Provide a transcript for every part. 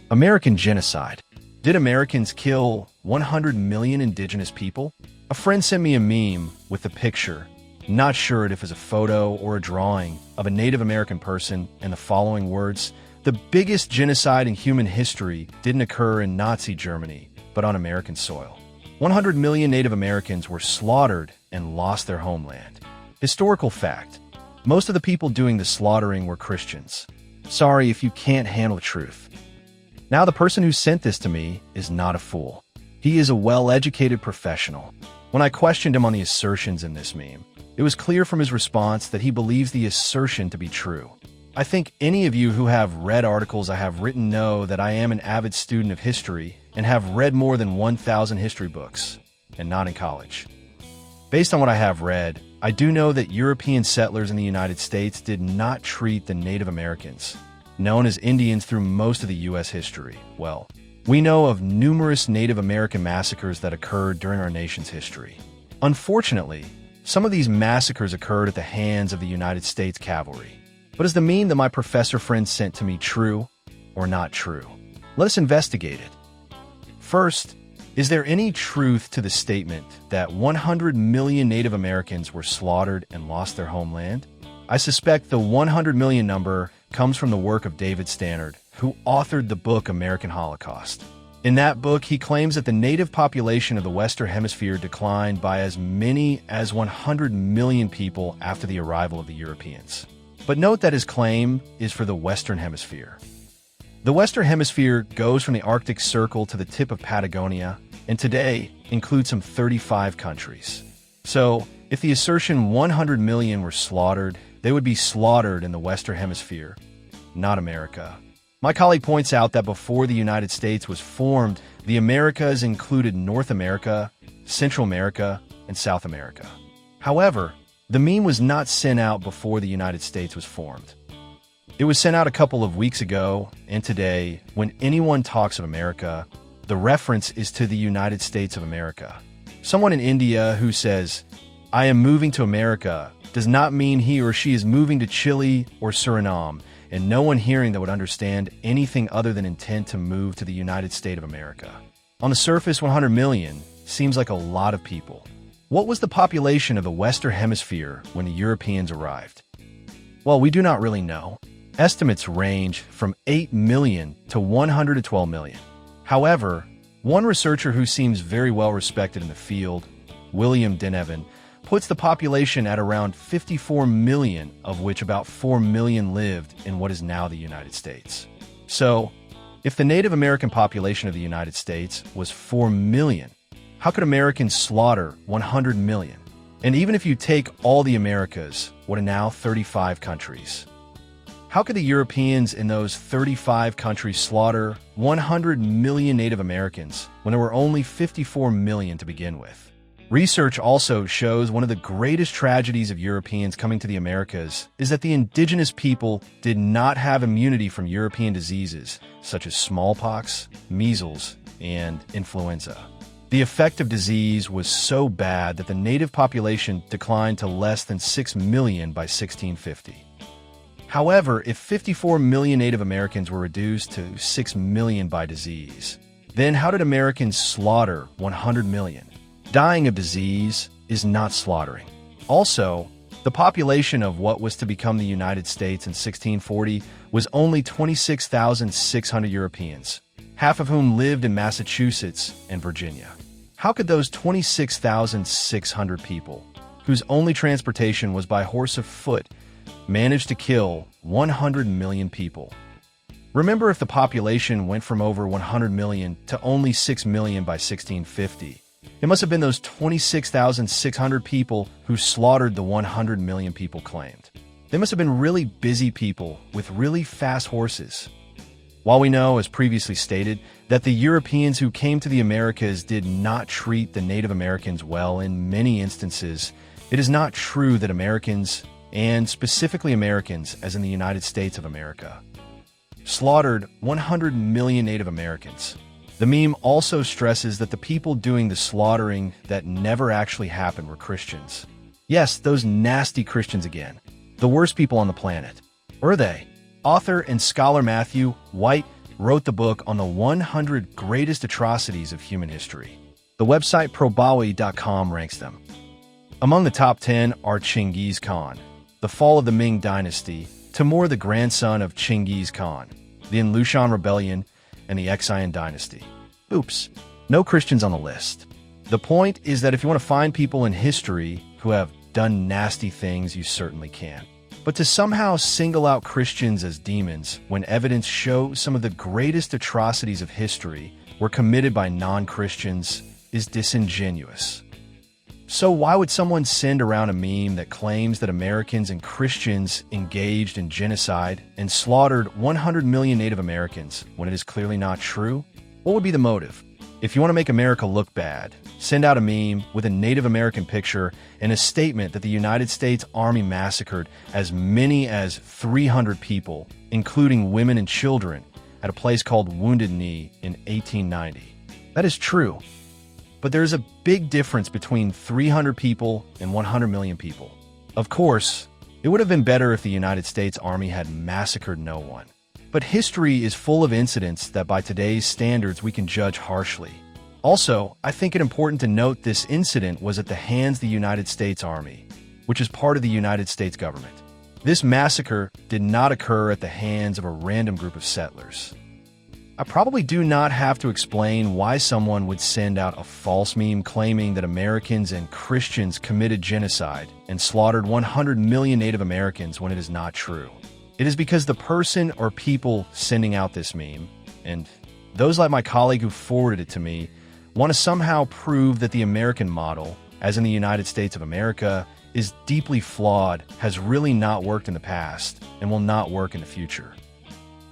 American genocide. Did Americans kill 100 million indigenous people? A friend sent me a meme with the picture, not sure if it was a photo or a drawing, of a Native American person and the following words: "The biggest genocide in human history didn't occur in Nazi Germany, but on American soil. 100 million Native Americans were slaughtered and lost their homeland." Historical fact: most of the people doing the slaughtering were Christians. Sorry if you can't handle the truth. Now, the person who sent this to me is not a fool. He is a well-educated professional. When I questioned him on the assertions in this meme, it was clear from his response that he believes the assertion to be true. I think any of you who have read articles I have written know that I am an avid student of history and have read more than 1,000 history books, and not in college. Based on what I have read, I do know that European settlers in the United States did not treat the Native Americans, known as Indians, through most of the U.S. history well. We know of numerous Native American massacres that occurred during our nation's history. Unfortunately, some of these massacres occurred at the hands of the United States Cavalry. But is the meme that my professor friend sent to me true or not true? Let us investigate it. First, is there any truth to the statement that 100 million Native Americans were slaughtered and lost their homeland? I suspect the 100 million number comes from the work of David Stannard, who authored the book American Holocaust. In that book, he claims that the native population of the Western Hemisphere declined by as many as 100 million people after the arrival of the Europeans. But note that his claim is for the Western Hemisphere. The Western Hemisphere goes from the Arctic Circle to the tip of Patagonia, and today includes some 35 countries. So, if the assertion 100 million were slaughtered, they would be slaughtered in the Western Hemisphere, not America. My colleague points out that before the United States was formed, the Americas included North America, Central America, and South America. However, the meme was not sent out before the United States was formed. It was sent out a couple of weeks ago, and today, when anyone talks of America, the reference is to the United States of America. Someone in India who says, "I am moving to America," does not mean he or she is moving to Chile or Suriname, and no one hearing that would understand anything other than intent to move to the United States of America. On the surface, 100 million seems like a lot of people. What was the population of the Western Hemisphere when the Europeans arrived? Well, we do not really know. Estimates range from 8 million to 112 million. However, one researcher who seems very well respected in the field, William Denevan, puts the population at around 54 million, of which about 4 million lived in what is now the United States. So, if the Native American population of the United States was 4 million, how could Americans slaughter 100 million? And even if you take all the Americas, what are now 35 countries, how could the Europeans in those 35 countries slaughter 100 million Native Americans when there were only 54 million to begin with? Research also shows one of the greatest tragedies of Europeans coming to the Americas is that the indigenous people did not have immunity from European diseases such as smallpox, measles, and influenza. The effect of disease was so bad that the native population declined to less than 6 million by 1650. However, if 54 million Native Americans were reduced to 6 million by disease, then how did Americans slaughter 100 million? Dying of disease is not slaughtering. Also, the population of what was to become the United States in 1640 was only 26,600 Europeans, half of whom lived in Massachusetts and Virginia. How could those 26,600 people, whose only transportation was by horse or foot, manage to kill 100 million people? Remember, if the population went from over 100 million to only 6 million by 1650, it must have been those 26,600 people who slaughtered the 100 million people claimed. They must have been really busy people with really fast horses. While we know, as previously stated, that the Europeans who came to the Americas did not treat the Native Americans well in many instances, it is not true that Americans, and specifically Americans as in the United States of America, slaughtered 100 million Native Americans. The meme also stresses that the people doing the slaughtering that never actually happened were Christians. Yes, those nasty Christians again. The worst people on the planet. Were they? Author and scholar Matthew White wrote the book on the 100 greatest atrocities of human history. The website probawi.com ranks them. Among the top 10 are Chinggis Khan, the fall of the Ming dynasty, Timur the grandson of Chinggis Khan, the Lushan Rebellion, and the Xia dynasty. Oops, no Christians on the list. The point is that if you want to find people in history who have done nasty things, you certainly can. But to somehow single out Christians as demons when evidence shows some of the greatest atrocities of history were committed by non-Christians is disingenuous. So why would someone send around a meme that claims that Americans and Christians engaged in genocide and slaughtered 100 million Native Americans when it is clearly not true? What would be the motive? If you want to make America look bad, send out a meme with a Native American picture and a statement that the United States Army massacred as many as 300 people, including women and children, at a place called Wounded Knee in 1890. That is true. But there is a big difference between 300 people and 100 million people. Of course, it would have been better if the United States Army had massacred no one. But history is full of incidents that by today's standards we can judge harshly. Also, I think it important to note this incident was at the hands of the United States Army, which is part of the United States government. This massacre did not occur at the hands of a random group of settlers. I probably do not have to explain why someone would send out a false meme claiming that Americans and Christians committed genocide and slaughtered 100 million Native Americans when it is not true. It is because the person or people sending out this meme, and those like my colleague who forwarded it to me, want to somehow prove that the American model, as in the United States of America, is deeply flawed, has really not worked in the past, and will not work in the future.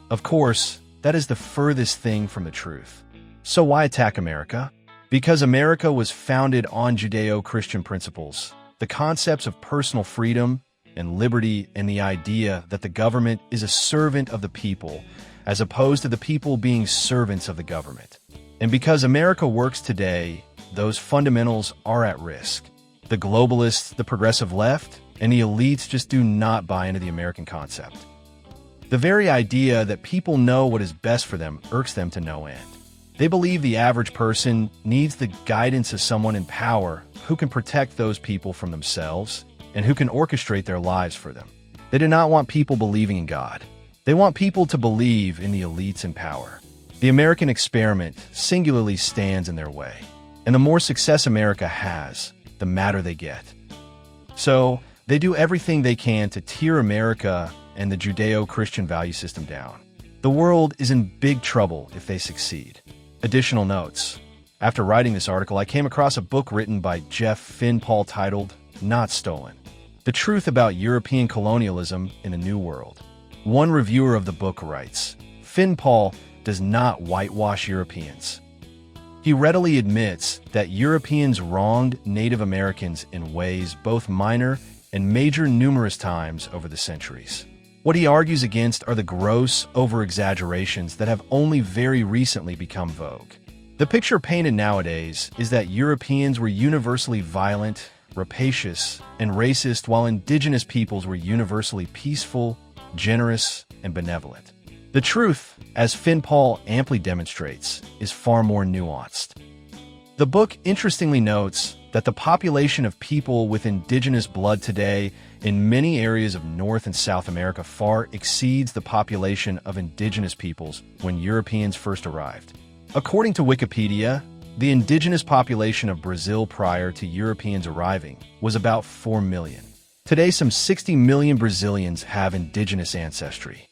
Of course, that is the furthest thing from the truth. So why attack America? Because America was founded on Judeo-Christian principles, the concepts of personal freedom and liberty, and the idea that the government is a servant of the people, as opposed to the people being servants of the government. And because America works today, those fundamentals are at risk. The globalists, the progressive left, and the elites just do not buy into the American concept. The very idea that people know what is best for them irks them to no end. They believe the average person needs the guidance of someone in power who can protect those people from themselves and who can orchestrate their lives for them. They do not want people believing in God. They want people to believe in the elites in power. The American experiment singularly stands in their way, and the more success America has, the madder they get. So, they do everything they can to tear America and the Judeo-Christian value system down. The world is in big trouble if they succeed. Additional notes. After writing this article, I came across a book written by Jeff Finn-Paul titled Not Stolen: The Truth About European Colonialism in a New World. One reviewer of the book writes, Finn-Paul does not whitewash Europeans. He readily admits that Europeans wronged Native Americans in ways both minor and major numerous times over the centuries. What he argues against are the gross over-exaggerations that have only very recently become vogue. The picture painted nowadays is that Europeans were universally violent, rapacious, and racist, while indigenous peoples were universally peaceful, generous, and benevolent. The truth, as Finn-Paul amply demonstrates, is far more nuanced. The book interestingly notes that the population of people with indigenous blood today in many areas of North and South America far exceeds the population of indigenous peoples when Europeans first arrived. According to Wikipedia, the indigenous population of Brazil prior to Europeans arriving was about 4 million. Today, some 60 million Brazilians have indigenous ancestry.